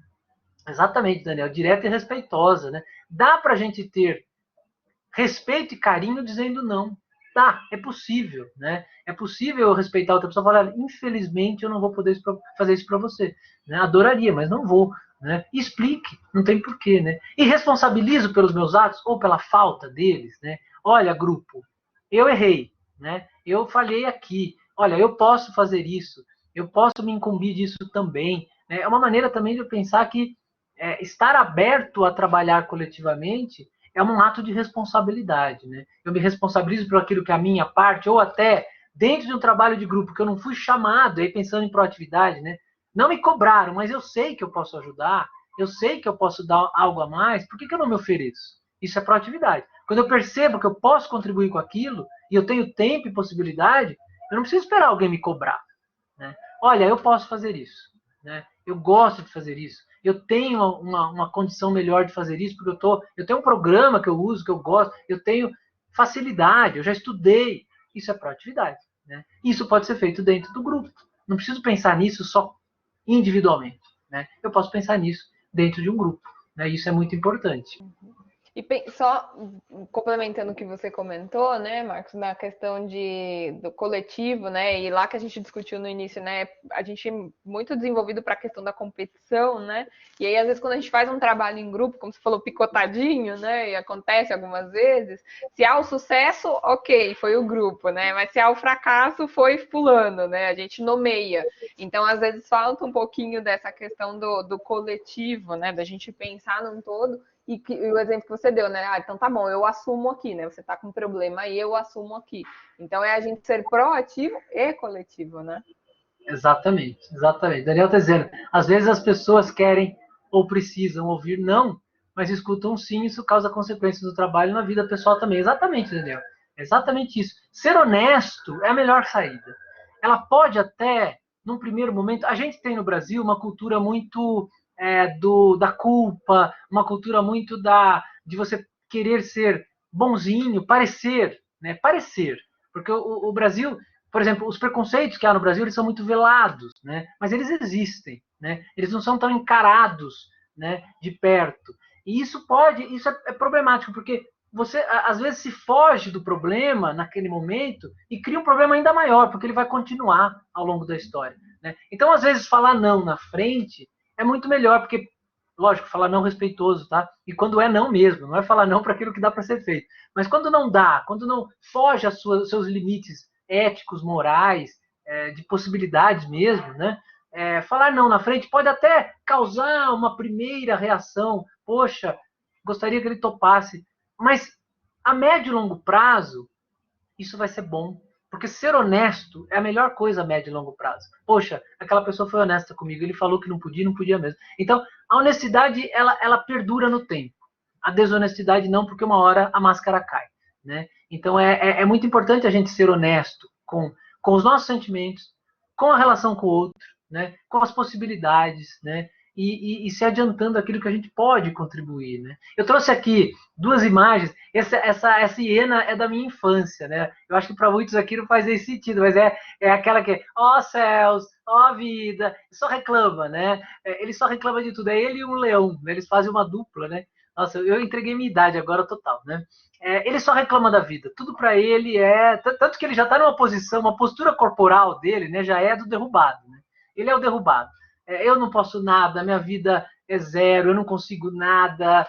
Exatamente, Daniel, direta e respeitosa, né? Dá para a gente ter respeito e carinho dizendo não. Tá, é possível, né? É possível eu respeitar outra pessoa e falar, infelizmente eu não vou poder fazer isso para você. Né? Adoraria, mas não vou. Né? Explique, não tem porquê, né? E responsabilizo pelos meus atos ou pela falta deles, né? Olha, grupo, eu errei, né? Eu falhei aqui. Olha, eu posso fazer isso, eu posso me incumbir disso também. Né? É uma maneira também de eu pensar que estar aberto a trabalhar coletivamente é um ato de responsabilidade, né? Eu me responsabilizo por aquilo que é a minha parte, ou até dentro de um trabalho de grupo que eu não fui chamado, aí pensando em proatividade, né? Não me cobraram, mas eu sei que eu posso ajudar, eu sei que eu posso dar algo a mais, por que eu não me ofereço? Isso é proatividade. Quando eu percebo que eu posso contribuir com aquilo, e eu tenho tempo e possibilidade, eu não preciso esperar alguém me cobrar. Né? Olha, eu posso fazer isso. Né? Eu gosto de fazer isso. Eu tenho uma condição melhor de fazer isso, porque eu tenho um programa que eu uso, que eu gosto, eu tenho facilidade, eu já estudei. Isso é proatividade. Né? Isso pode ser feito dentro do grupo. Não preciso pensar nisso só individualmente. Né? Eu posso pensar nisso dentro de um grupo. Né? Isso é muito importante. E só complementando o que você comentou, né, Marcos, na questão do coletivo, né, e lá que a gente discutiu no início, né, a gente é muito desenvolvido para a questão da competição, né, e aí às vezes quando a gente faz um trabalho em grupo, como você falou, picotadinho, né, e acontece algumas vezes, se há o sucesso, ok, foi o grupo, né, mas se há o fracasso, foi fulano, né, a gente nomeia. Então, às vezes falta um pouquinho dessa questão do coletivo, né, da gente pensar num todo. E o exemplo que você deu, né? Ah, então tá bom, eu assumo aqui, né? Você tá com um problema aí, eu assumo aqui. Então é a gente ser proativo e coletivo, né? Exatamente, exatamente. Daniel está dizendo, às vezes as pessoas querem ou precisam ouvir não, mas escutam sim, isso causa consequências no trabalho e na vida pessoal também. Exatamente, Daniel. Exatamente isso. Ser honesto é a melhor saída. Ela pode até, num primeiro momento, a gente tem no Brasil uma cultura muito da culpa, uma cultura muito de você querer ser bonzinho, parecer, né? Parecer. Porque o Brasil, por exemplo, os preconceitos que há no Brasil, eles são muito velados, né? Mas eles existem, né? Eles não são tão encarados, né, de perto. E isso é problemático, porque você às vezes se foge do problema naquele momento e cria um problema ainda maior, porque ele vai continuar ao longo da história. Né? Então, às vezes, falar não na frente é muito melhor, porque, lógico, falar não respeitoso, tá? E quando é não mesmo, não é falar não para aquilo que dá para ser feito. Mas quando não dá, quando não foge aos seus limites éticos, morais, de possibilidades mesmo, né? Falar não na frente pode até causar uma primeira reação. Poxa, gostaria que ele topasse. Mas a médio e longo prazo, isso vai ser bom. Porque ser honesto é a melhor coisa a médio e longo prazo. Poxa, aquela pessoa foi honesta comigo, ele falou que não podia mesmo. Então, a honestidade, ela perdura no tempo. A desonestidade não, porque uma hora a máscara cai. né? Então é muito importante a gente ser honesto com os nossos sentimentos, com a relação com o outro, né? Com as possibilidades, né? E se adiantando aquilo que a gente pode contribuir, né? Eu trouxe aqui duas imagens. Essa hiena é da minha infância, né? Eu acho que para muitos aqui não faz esse sentido, mas é aquela que, ó céus, ó vida, só reclama, né? Ele só reclama de tudo. É ele e um leão, né? Eles fazem uma dupla, né? Nossa, eu entreguei minha idade agora total, né? Ele só reclama da vida. Tudo para ele tanto que ele já está numa posição, uma postura corporal dele, né? Já é do derrubado, né? Ele é o derrubado. Eu não posso nada, minha vida é zero, eu não consigo nada.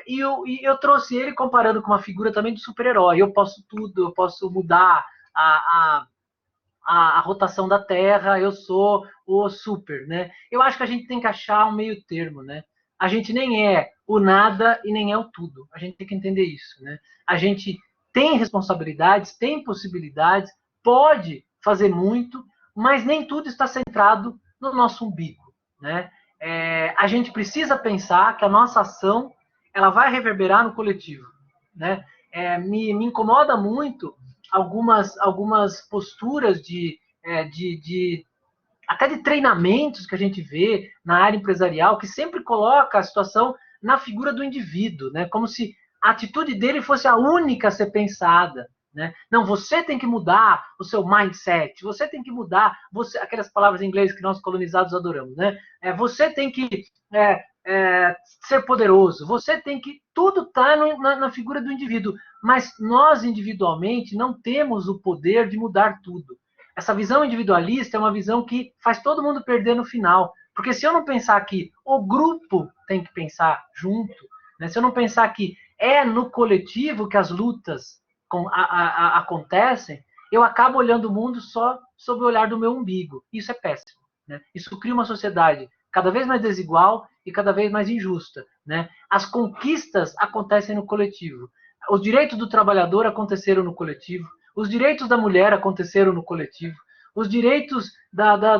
E eu trouxe ele comparando com uma figura também de super-herói. Eu posso tudo, eu posso mudar a rotação da Terra, eu sou o super, né? Eu acho que a gente tem que achar um meio termo, né? A gente nem é o nada e nem é o tudo. A gente tem que entender isso, né? A gente tem responsabilidades, tem possibilidades, pode fazer muito, mas nem tudo está centrado no nosso umbigo, né? A gente precisa pensar que a nossa ação ela vai reverberar no coletivo, né? Me incomoda muito algumas posturas até de treinamentos que a gente vê na área empresarial, que sempre coloca a situação na figura do indivíduo, né? Como se a atitude dele fosse a única a ser pensada. Né? Não, você tem que mudar o seu mindset, você tem que mudar, aquelas palavras em inglês que nós colonizados adoramos, né? Você tem que ser poderoso, você tem que. Tudo está na figura do indivíduo, mas nós individualmente não temos o poder de mudar tudo. Essa visão individualista é uma visão que faz todo mundo perder no final. Porque se eu não pensar que o grupo tem que pensar junto, né? Se eu não pensar que é no coletivo que as lutas acontecem, eu acabo olhando o mundo só sob o olhar do meu umbigo. Isso é péssimo. Né? Isso cria uma sociedade cada vez mais desigual e cada vez mais injusta. Né? As conquistas acontecem no coletivo. Os direitos do trabalhador aconteceram no coletivo. Os direitos da mulher aconteceram no coletivo. Os direitos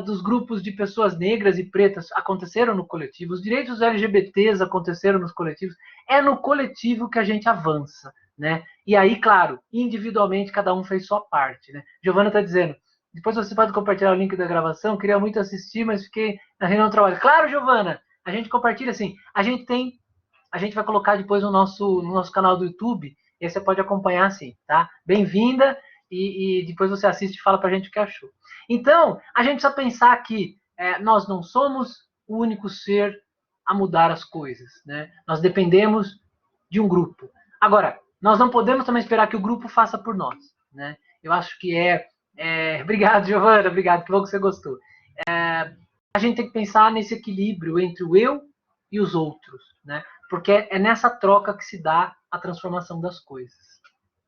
dos grupos de pessoas negras e pretas aconteceram no coletivo. Os direitos dos LGBTs aconteceram nos coletivos. É no coletivo que a gente avança. Né? E aí, claro, individualmente cada um fez sua parte. Né? Giovana está dizendo, depois você pode compartilhar o link da gravação, queria muito assistir, mas fiquei na reunião do trabalho. Claro, Giovana, a gente compartilha assim. A gente vai colocar depois no nosso canal do YouTube, e aí você pode acompanhar assim, tá? Bem-vinda, e depois você assiste e fala pra gente o que achou. Então, a gente precisa pensar que nós não somos o único ser a mudar as coisas, né? Nós dependemos de um grupo. Agora, nós não podemos também esperar que o grupo faça por nós, né? Eu acho que obrigado, Giovana, obrigado, que bom que você gostou. A gente tem que pensar nesse equilíbrio entre o eu e os outros, né? Porque é nessa troca que se dá a transformação das coisas.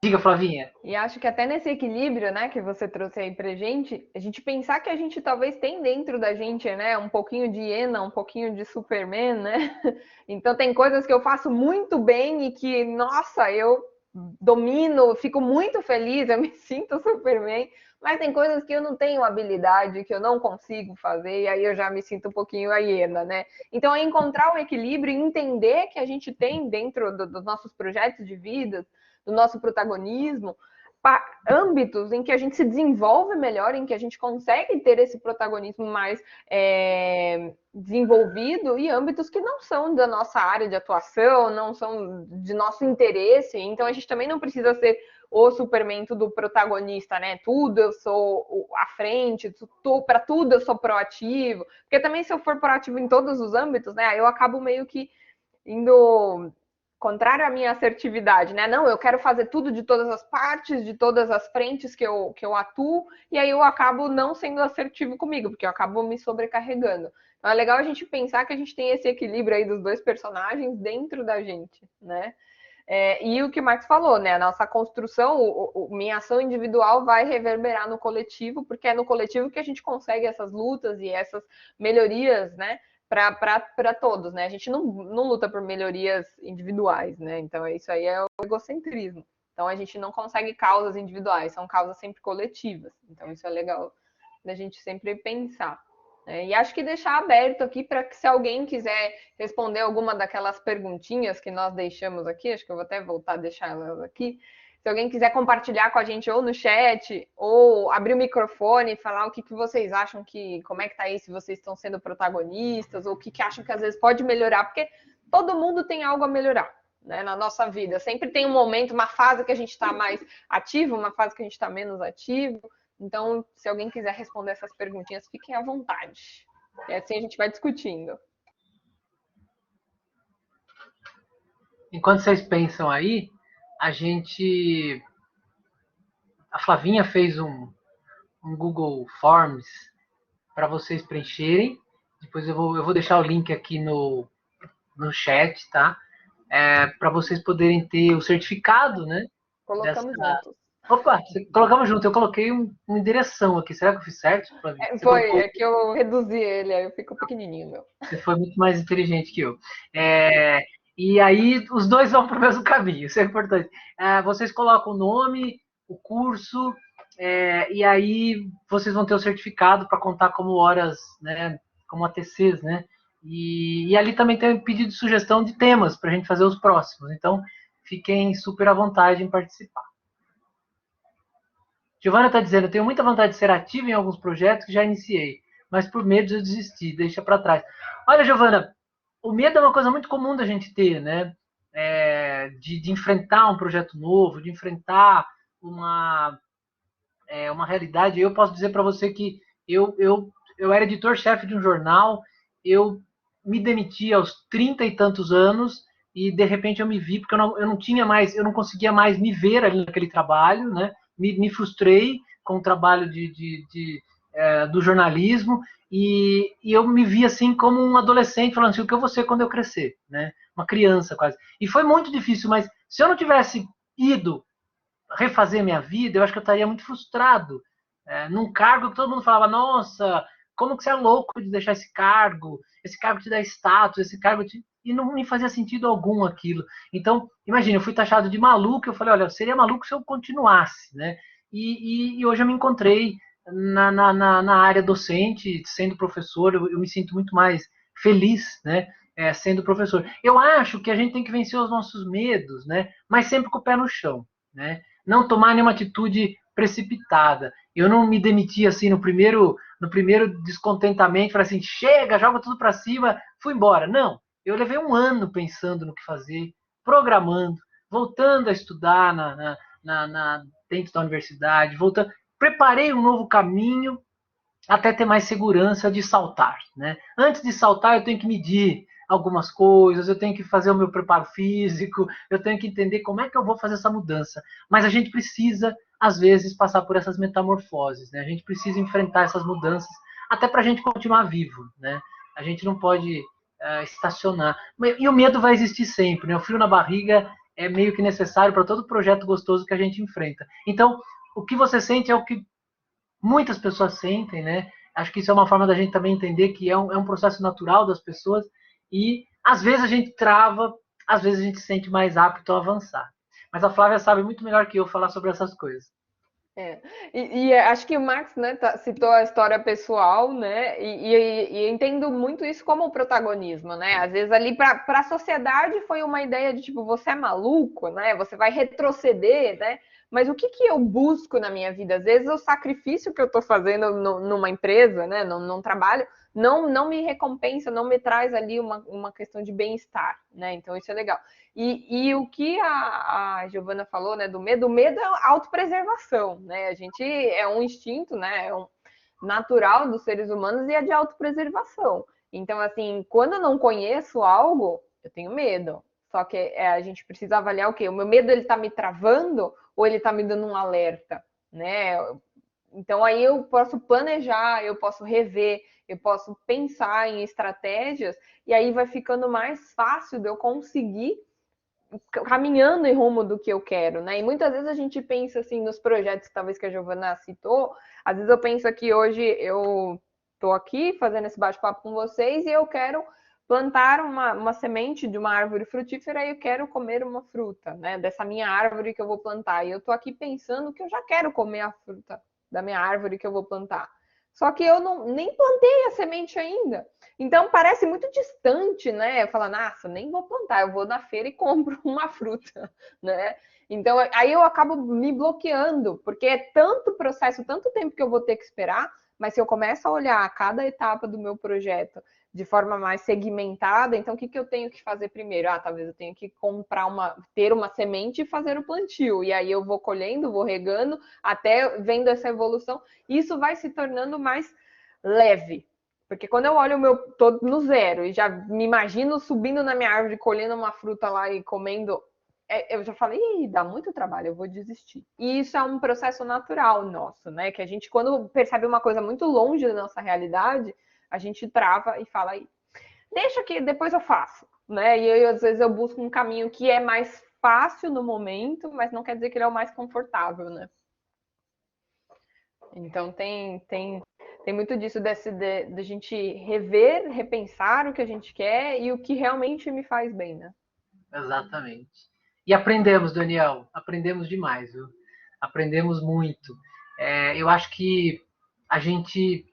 Diga, Flavinha. E acho que até nesse equilíbrio, né, que você trouxe aí pra gente, a gente pensar que a gente talvez tem dentro da gente, né, um pouquinho de hiena, um pouquinho de Superman, né? Então tem coisas que eu faço muito bem e que, nossa, eu domino, fico muito feliz, eu me sinto Superman, mas tem coisas que eu não tenho habilidade, que eu não consigo fazer, e aí eu já me sinto um pouquinho a hiena, né? Então é encontrar o equilíbrio e entender que a gente tem dentro dos nossos projetos de vida, do nosso protagonismo, âmbitos em que a gente se desenvolve melhor, em que a gente consegue ter esse protagonismo mais desenvolvido, e âmbitos que não são da nossa área de atuação, não são de nosso interesse. Então a gente também não precisa ser o Superman do protagonista, né? Tudo eu sou à frente, para tudo eu sou proativo. Porque também se eu for proativo em todos os âmbitos, né? Eu acabo meio que indo contrário à minha assertividade, né? Não, eu quero fazer tudo de todas as partes, de todas as frentes que eu atuo, e aí eu acabo não sendo assertivo comigo, porque eu acabo me sobrecarregando. Então é legal a gente pensar que a gente tem esse equilíbrio aí dos dois personagens dentro da gente, né? E o que o Marcos falou, né? A nossa construção, minha ação individual vai reverberar no coletivo, porque é no coletivo que a gente consegue essas lutas e essas melhorias, né? Para todos, né? A gente não luta por melhorias individuais, né? Então isso aí é o egocentrismo. Então a gente não consegue causas individuais, são causas sempre coletivas. Então isso é legal da gente sempre pensar. E acho que deixar aberto aqui para que se alguém quiser responder alguma daquelas perguntinhas que nós deixamos aqui, acho que eu vou até voltar a deixar elas aqui. Se alguém quiser compartilhar com a gente ou no chat, ou abrir o microfone e falar o que vocês acham como é que tá aí, se vocês estão sendo protagonistas, ou o que acham que às vezes pode melhorar, porque todo mundo tem algo a melhorar, né, na nossa vida. Sempre tem um momento, uma fase que a gente está mais ativo, uma fase que a gente está menos ativo. Então, se alguém quiser responder essas perguntinhas, fiquem à vontade. E assim a gente vai discutindo. Enquanto vocês pensam aí, a Flavinha fez um Google Forms para vocês preencherem. Depois eu vou deixar o link aqui no chat, tá? Para vocês poderem ter o certificado, né? Colocamos juntos. Opa, colocamos junto. Eu coloquei uma endereção aqui. Será que eu fiz certo? É que eu reduzi ele, aí eu fico pequenininho, meu. Você foi muito mais inteligente que eu. E aí, os dois vão para o mesmo caminho, isso é importante. Vocês colocam o nome, o curso, e aí vocês vão ter o certificado para contar como horas, né, como ATCs, né? E ali também tem um pedido de sugestão de temas para a gente fazer os próximos. Então, fiquem super à vontade em participar. Giovana está dizendo, eu tenho muita vontade de ser ativa em alguns projetos que já iniciei, mas por medo eu desisti, deixa para trás. Olha, Giovana, o medo é uma coisa muito comum da gente ter, né? De enfrentar um projeto novo, de enfrentar uma realidade. Eu posso dizer para você que eu era editor-chefe de um jornal, eu me demiti aos 30 e tantos anos e de repente eu me vi porque eu não tinha mais, eu não conseguia mais me ver ali naquele trabalho, né? Me frustrei com o trabalho do jornalismo e eu me vi assim como um adolescente falando assim, o que eu vou ser quando eu crescer, né? Uma criança quase. E foi muito difícil, mas se eu não tivesse ido refazer minha vida, eu acho que eu estaria muito frustrado num cargo que todo mundo falava, nossa, como que você é louco de deixar esse cargo te dá status, esse cargo te... E não me fazia sentido algum aquilo. Então, imagina, eu fui taxado de maluco, eu falei, olha, eu seria maluco se eu continuasse, né? E hoje eu me encontrei na área docente, sendo professor, eu me sinto muito mais feliz, né? Sendo professor. Eu acho que a gente tem que vencer os nossos medos, né? Mas sempre com o pé no chão, né? Não tomar nenhuma atitude precipitada. Eu não me demiti assim no primeiro descontentamento, falei assim, chega, joga tudo para cima, fui embora. Não, eu levei um ano pensando no que fazer, programando, voltando a estudar dentro da universidade, voltando, preparei um novo caminho até ter mais segurança de saltar, né? Antes de saltar, eu tenho que medir algumas coisas, eu tenho que fazer o meu preparo físico, eu tenho que entender como é que eu vou fazer essa mudança. Mas a gente precisa, às vezes, passar por essas metamorfoses, né? A gente precisa enfrentar essas mudanças, até para a gente continuar vivo, né? A gente não pode estacionar. E o medo vai existir sempre, né? O frio na barriga é meio que necessário para todo projeto gostoso que a gente enfrenta. Então, o que você sente é o que muitas pessoas sentem, né? Acho que isso é uma forma da gente também entender que é um processo natural das pessoas e às vezes a gente trava, às vezes a gente se sente mais apto a avançar. Mas a Flávia sabe muito melhor que eu falar sobre essas coisas. E acho que o Max, né, citou a história pessoal, né, e entendo muito isso como protagonismo, né, às vezes ali para a sociedade foi uma ideia de tipo, você é maluco, né, você vai retroceder, né, mas o que eu busco na minha vida? Às vezes o sacrifício que eu estou fazendo numa empresa, né, num trabalho, não me recompensa, não me traz ali uma questão de bem-estar, né, então isso é legal. E o que a Giovana falou, né, do medo, o medo é autopreservação, né? A gente é um instinto, né, natural dos seres humanos e é de autopreservação. Então, assim, quando eu não conheço algo, eu tenho medo. Só que a gente precisa avaliar o quê? O meu medo, ele tá me travando ou ele tá me dando um alerta, né? Então, aí eu posso planejar, eu posso rever, eu posso pensar em estratégias e aí vai ficando mais fácil de eu conseguir caminhando em rumo do que eu quero, né? E muitas vezes a gente pensa assim nos projetos, talvez que a Giovana citou, às vezes eu penso aqui hoje eu estou aqui fazendo esse bate-papo com vocês e eu quero plantar uma semente de uma árvore frutífera e eu quero comer uma fruta, né? Dessa minha árvore que eu vou plantar. E eu estou aqui pensando que eu já quero comer a fruta da minha árvore que eu vou plantar. Só que eu nem plantei a semente ainda. Então parece muito distante, né? Eu falo, nossa, nem vou plantar, eu vou na feira e compro uma fruta, né? Então aí eu acabo me bloqueando, porque é tanto processo, tanto tempo que eu vou ter que esperar, mas se eu começo a olhar cada etapa do meu projeto de forma mais segmentada, então o que eu tenho que fazer primeiro? Talvez eu tenha que ter uma semente e fazer o plantio. E aí eu vou colhendo, vou regando, até vendo essa evolução. Isso vai se tornando mais leve. Porque quando eu olho o meu todo no zero e já me imagino subindo na minha árvore, colhendo uma fruta lá e comendo, eu já falei, dá muito trabalho, eu vou desistir. E isso é um processo natural nosso, né? Que a gente, quando percebe uma coisa muito longe da nossa realidade, a gente trava e fala, deixa que depois eu faço, né? E aí, às vezes eu busco um caminho que é mais fácil no momento, mas não quer dizer que ele é o mais confortável, né? Então tem muito disso de a gente rever, repensar o que a gente quer e o que realmente me faz bem, né? Exatamente. E aprendemos, Daniel, aprendemos demais, viu? Aprendemos muito. Eu acho que a gente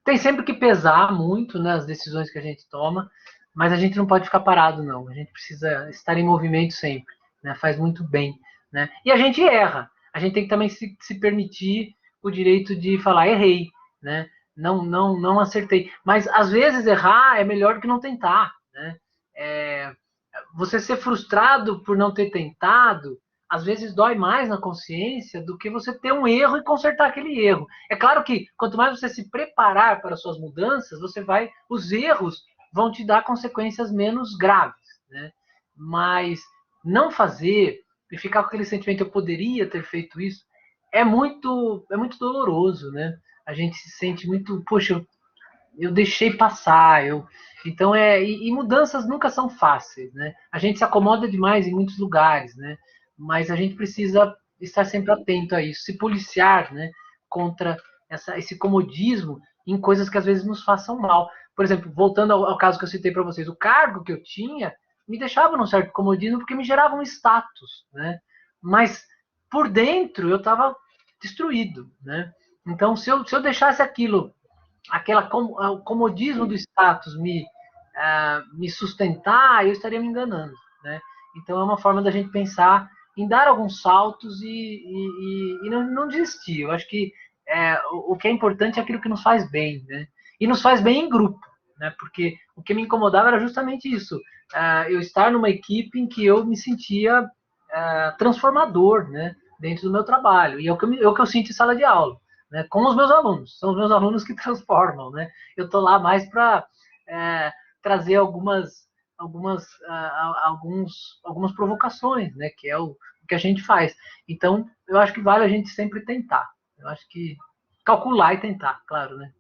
tem sempre que pesar muito, né, as decisões que a gente toma, mas a gente não pode ficar parado, não. A gente precisa estar em movimento sempre, né? Faz muito bem, né? E a gente erra. A gente tem que também se permitir o direito de falar errei, né? Não acertei. Mas às vezes errar é melhor do que não tentar, né? É, você ser frustrado por não ter tentado, às vezes dói mais na consciência do que você ter um erro e consertar aquele erro. É claro que quanto mais você se preparar para suas mudanças, os erros vão te dar consequências menos graves, né? Mas não fazer e ficar com aquele sentimento eu poderia ter feito isso é muito doloroso, né? A gente se sente muito, poxa, eu deixei passar, então e mudanças nunca são fáceis, né? A gente se acomoda demais em muitos lugares, né? Mas a gente precisa estar sempre atento a isso, se policiar, né? Contra esse comodismo em coisas que às vezes nos façam mal. Por exemplo, voltando ao caso que eu citei para vocês, o cargo que eu tinha me deixava num certo comodismo porque me gerava um status, né? Mas por dentro eu estava destruído, né? Então, se eu deixasse o comodismo do status me sustentar, eu estaria me enganando, né? Então é uma forma da gente pensar em dar alguns saltos e não desistir. Eu acho que o que é importante é aquilo que nos faz bem, né? E nos faz bem em grupo, né? Porque o que me incomodava era justamente isso, eu estar numa equipe em que eu me sentia transformador, né? Dentro do meu trabalho. E é o que eu sinto em sala de aula, né, com os meus alunos. São os meus alunos que transformam, né? Eu estou lá mais para trazer algumas provocações, né? Que é o que a gente faz. Então, eu acho que vale a gente sempre tentar. Eu acho que calcular e tentar, claro, né?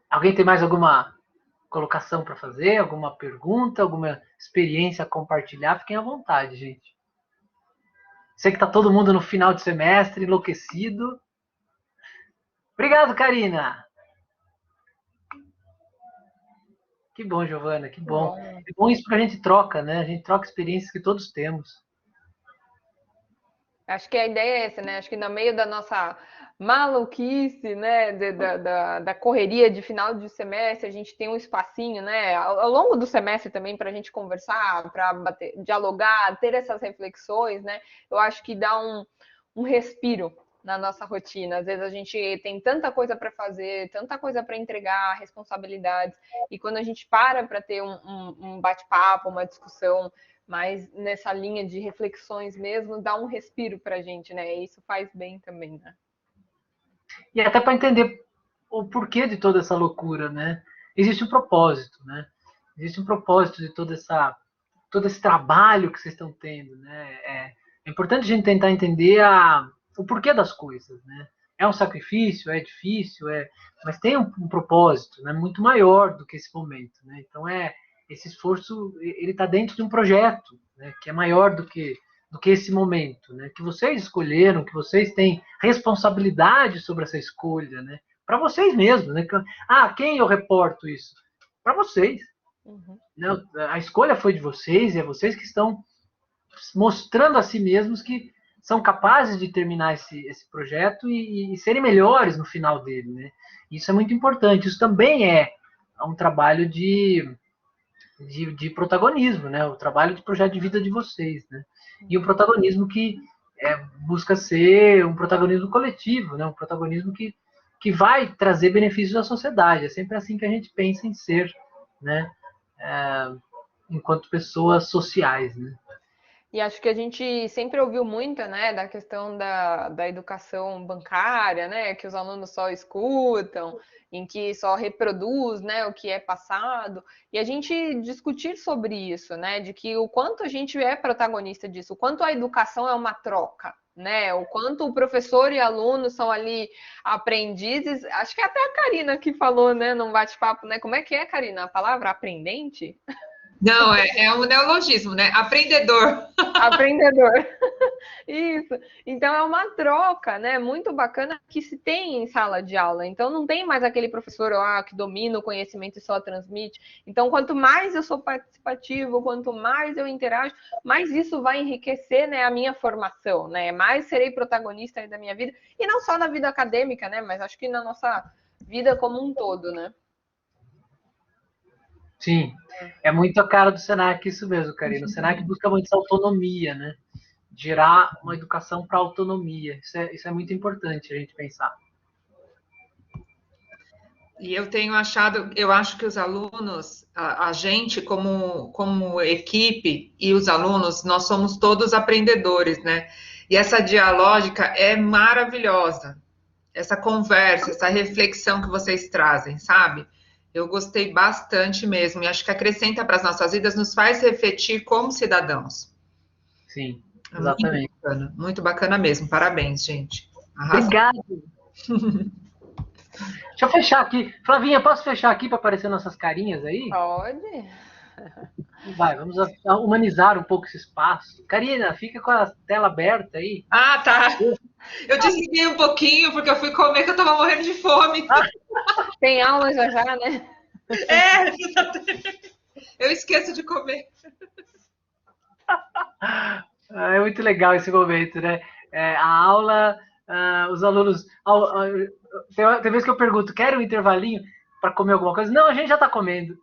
Alguém tem mais alguma colocação para fazer? Alguma pergunta? Alguma experiência a compartilhar? Fiquem à vontade, gente. Sei que está todo mundo no final de semestre, enlouquecido. Obrigado, Karina. Que bom, Giovana, que bom. Bom, É bom isso porque a gente troca, né? A gente troca experiências que todos temos. acho que a ideia é essa, né? Acho que no meio da nossa maluquice, né? Da correria de final de semestre, a gente tem um espacinho, né? Ao longo do semestre também para a gente conversar, para dialogar, ter essas reflexões, né? Eu acho que dá um respiro na nossa rotina. Às vezes a gente tem tanta coisa para fazer, tanta coisa para entregar, responsabilidades, e quando a gente para ter um bate-papo, uma discussão mas nessa linha de reflexões mesmo, dá um respiro para a gente, né? E isso faz bem também, né? E até para entender o porquê de toda essa loucura, né? Existe um propósito, né? Existe um propósito de todo esse trabalho que vocês estão tendo, né? É importante a gente tentar entender o porquê das coisas, né? É um sacrifício, é difícil, mas tem um propósito, né? Muito maior do que esse momento, né? Então esse esforço ele está dentro de um projeto, né? Que é maior do que esse momento, né? Que vocês escolheram, que vocês têm responsabilidade sobre essa escolha, né? Para vocês mesmos, né? Quem eu reporto isso? Para vocês. Uhum. Né? A escolha foi de vocês e é vocês que estão mostrando a si mesmos que são capazes de terminar esse projeto e serem melhores no final dele, né? Isso é muito importante. Isso também é um trabalho de protagonismo, né? O trabalho de projeto de vida de vocês, né? E o protagonismo que busca ser um protagonismo coletivo, né? Um protagonismo que vai trazer benefícios à sociedade. É sempre assim que a gente pensa em ser, né? Enquanto pessoas sociais, né? E acho que a gente sempre ouviu muito, né, da questão da educação bancária, né, que os alunos só escutam, em que só reproduz, né, o que é passado. E a gente discutir sobre isso, né, de que o quanto a gente é protagonista disso, o quanto a educação é uma troca, né, o quanto o professor e aluno são ali aprendizes. Acho que até a Karina que falou, né, num bate-papo, né, como é que é, Karina, a palavra aprendente? Não, é um neologismo, né? Aprendedor. Aprendedor. Isso. Então é uma troca, né? Muito bacana que se tem em sala de aula. Então não tem mais aquele professor que domina o conhecimento e só transmite. Então, quanto mais eu sou participativo, quanto mais eu interajo, mais isso vai enriquecer, né, a minha formação, né? Mais serei protagonista aí da minha vida. E não só na vida acadêmica, né? Mas acho que na nossa vida como um todo, né? Sim, é muito a cara do Senac isso mesmo, Karina. O Senac busca muito essa autonomia, né? Gerar uma educação para autonomia. Isso é muito importante a gente pensar. E eu tenho achado, eu acho que os alunos, a gente como equipe e os alunos, nós somos todos aprendedores, né? E essa dialógica é maravilhosa. Essa conversa, essa reflexão que vocês trazem, sabe? Eu gostei bastante mesmo e acho que acrescenta para as nossas vidas, nos faz refletir como cidadãos. Sim, É exatamente. muito bacana mesmo. Parabéns, gente. Arrasou. Obrigado. Deixa eu fechar aqui. Flavinha, posso fechar aqui para aparecer nossas carinhas aí? Pode. Vai, vamos humanizar um pouco esse espaço. Karina, fica com a tela aberta aí. Ah, tá. Eu desliguei um pouquinho porque eu fui comer que eu tava morrendo de fome. Tem aula já já, né? É, eu esqueço de comer. É muito legal esse momento, né? A aula, os alunos. Tem vez que eu pergunto, quer um intervalinho para comer alguma coisa? Não, a gente já está comendo.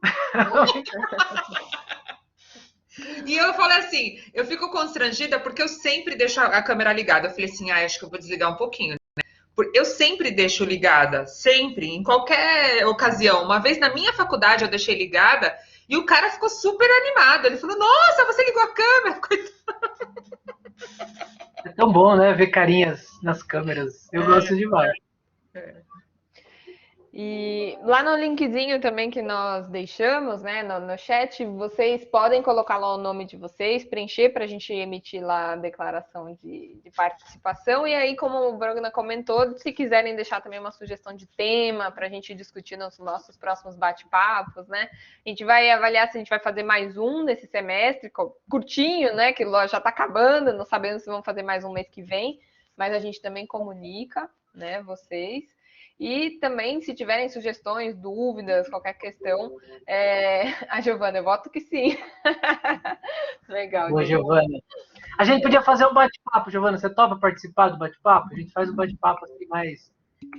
E eu falei assim, eu fico constrangida porque eu sempre deixo a câmera ligada. Eu falei assim, acho que eu vou desligar um pouquinho. Eu sempre deixo ligada, sempre, em qualquer ocasião. Uma vez na minha faculdade eu deixei ligada e o cara ficou super animado. Ele falou, nossa, você ligou a câmera. É tão bom, né? Ver carinhas nas câmeras. Eu gosto demais. E lá no linkzinho também que nós deixamos, né, no chat, vocês podem colocar lá o nome de vocês, preencher para a gente emitir lá a declaração de participação. E aí, como o Brogna comentou, se quiserem deixar também uma sugestão de tema para a gente discutir nos nossos próximos bate-papos, né? A gente vai avaliar se a gente vai fazer mais um nesse semestre, curtinho, né? Que já está acabando, não sabemos se vamos fazer mais um mês que vem, mas a gente também comunica, né, vocês. E também, se tiverem sugestões, dúvidas, qualquer questão, a Giovana, eu voto que sim. Legal. Boa, Giovana. A gente podia fazer um bate-papo, Giovana. Você topa participar do bate-papo? A gente faz um bate-papo assim,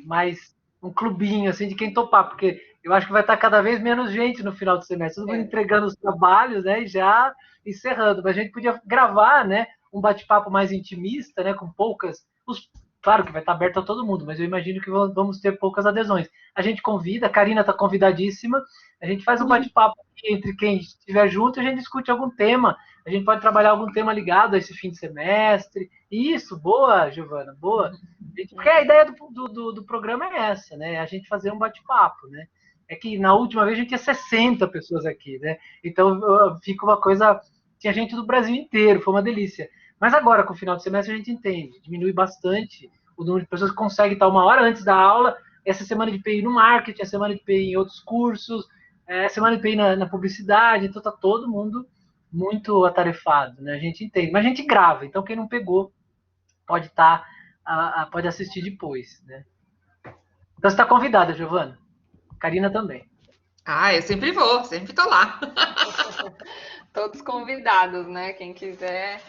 mais um clubinho assim de quem topar, porque eu acho que vai estar cada vez menos gente no final do semestre. Todo mundo entregando os trabalhos, né? E já encerrando. Mas a gente podia gravar, né? Um bate-papo mais intimista, né? Com poucas. Claro que vai estar aberto a todo mundo, mas eu imagino que vamos ter poucas adesões. A gente convida, a Karina está convidadíssima, a gente faz um bate-papo entre quem estiver junto e a gente discute algum tema. A gente pode trabalhar algum tema ligado a esse fim de semestre. Isso, boa, Giovana, boa. Porque a ideia do programa é essa, né? A gente fazer um bate-papo, né? É que na última vez a gente tinha 60 pessoas aqui, né? Então fica uma coisa. Tinha gente do Brasil inteiro, foi uma delícia. Mas agora, com o final do semestre, a gente entende, diminui bastante o número de pessoas que conseguem estar uma hora antes da aula, essa semana de PI no marketing, a semana de PI em outros cursos, a semana de PI na publicidade, então está todo mundo muito atarefado, né? A gente entende, mas a gente grava, então quem não pegou pode pode assistir depois, né? Então você está convidada, Giovana. Karina também. Eu sempre vou, sempre tô lá. Todos convidados, né? Quem quiser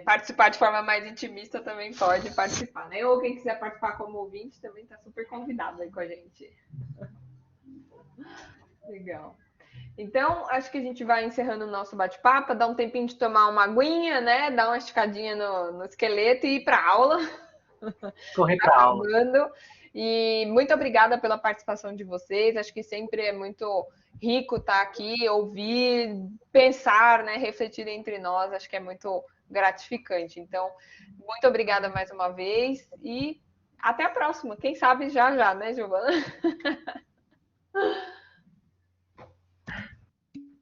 participar de forma mais intimista também pode participar, né? Ou quem quiser participar como ouvinte também está super convidado aí com a gente. Legal. Então, acho que a gente vai encerrando o nosso bate-papo, dar um tempinho de tomar uma aguinha, né? Dar uma esticadinha no esqueleto e ir para aula. Correr para aula. E muito obrigada pela participação de vocês. Acho que sempre é muito rico estar aqui, ouvir, pensar, né? Refletir entre nós. Acho que é muito gratificante. Então, muito obrigada mais uma vez e até a próxima. Quem sabe já, né, Giovana?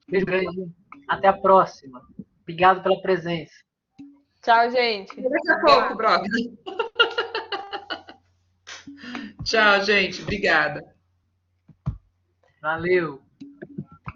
Beijo grande. Até a próxima. Obrigado pela presença. Tchau, gente. Daqui a pouco, Brock. Tchau, gente. Obrigada. Valeu.